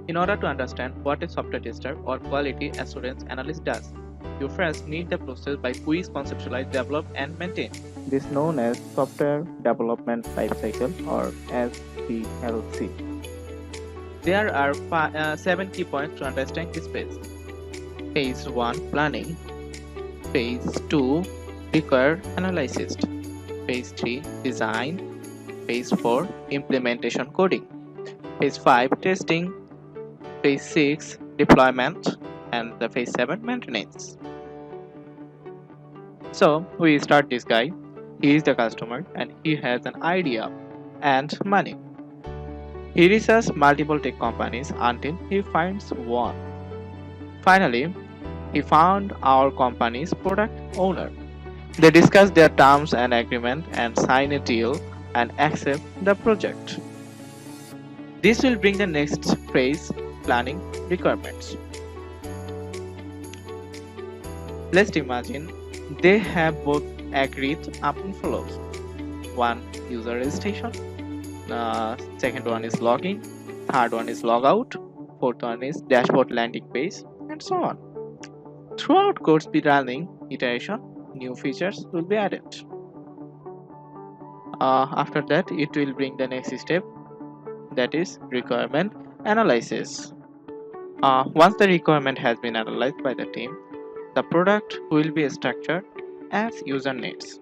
In order to understand what a software tester or quality assurance analyst does, you first need the process by which conceptualize, develop, and maintain. This is known as Software Development Lifecycle or SDLC. There are 7 key points to understand this phase. Phase 1 Planning. Phase 2 Require Analysis. Phase 3 Design. Phase 4 Implementation Coding. Phase 5 Testing. Phase 6 Deployment, and the phase 7 Maintenance. So we start this guy. He is the customer and he has an idea and money. He researches multiple tech companies until he finds one. Finally, he found our company's product owner. They discuss their terms and agreement and sign a deal and accept the project. This will bring the next phase, planning requirements. Let's imagine they have both agreed upon flows. One, user registration. Second one is login. Third one is logout. Fourth one is dashboard landing page, and so on. Throughout codes be running iteration, new features will be added. After that, it will bring the next step, that is requirement analysis. Once the requirement has been analyzed by the team, the product will be structured as user needs.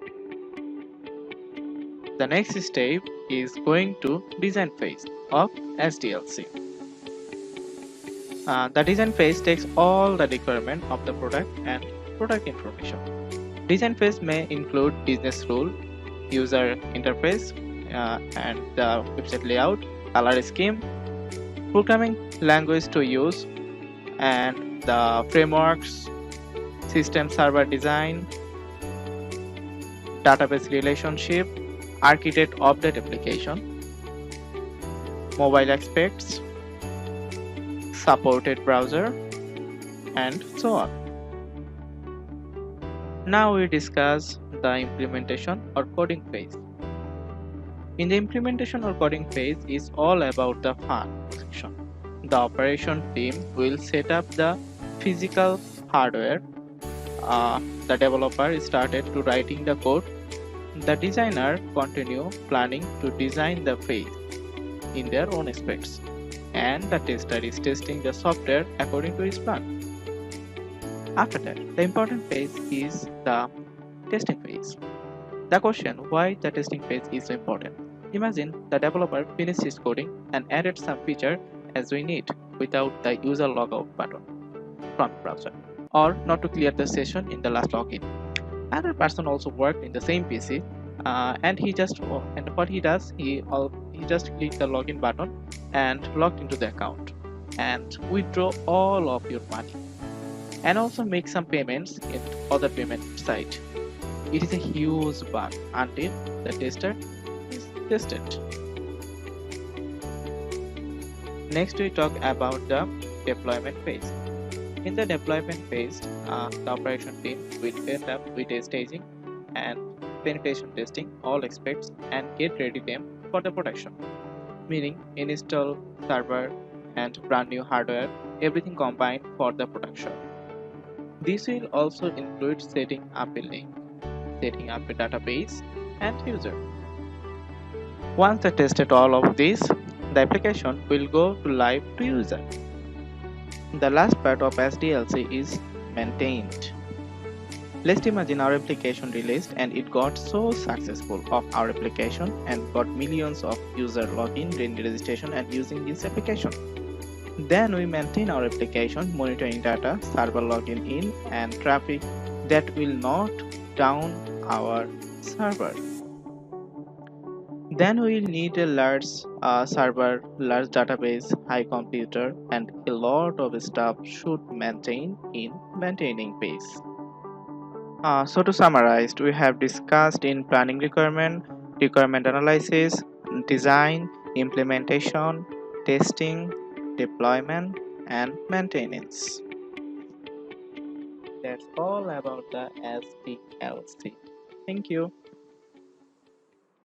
The next step is going to design phase of SDLC. The design phase takes all the requirement of the product and product information. Design phase may include business rule, user interface, and the website layout, color scheme, programming language to use, and the frameworks, system server design, database relationship, architect update application, mobile aspects, supported browser, and so on. Now we discuss the implementation or coding phase. In the implementation or coding phase is all about the fun section. The operation team will set up the physical hardware. The developer started to writing the code. The designer continue planning to design the phase in their own specs, and the tester is testing the software according to his plan. After that, the important phase is the testing phase. The question why the testing phase is so important. Imagine the developer finished his coding and added some feature as we need without the user logout button from the browser, or not to clear the session in the last login. Another person also worked in the same PC, and what he does, he just click the login button and logged into the account and withdraw all of your money, and also make some payments in other payment site. It is a huge bug until the tester is tested. Next we talk about the deployment phase. In the deployment phase, the operation team will end up with a staging and penetration testing all aspects and get ready them for the production, meaning install server and brand new hardware, everything combined for the production. This will also include setting up a link, setting up a database, and user. Once they tested all of this, the application will go to live to user. The last part of SDLC is maintained. Let's imagine our application released and it got so successful of our application and got millions of user login, registration and using this application. Then we maintain our application, monitoring data, server login in and traffic that will not down our server. Then we will need a large server, large database, high computer, and a lot of stuff should maintain in maintaining phase. So to summarize, we have discussed in planning requirement, requirement analysis, design, implementation, testing, deployment, and maintenance. That's all about the SDLC. Thank you.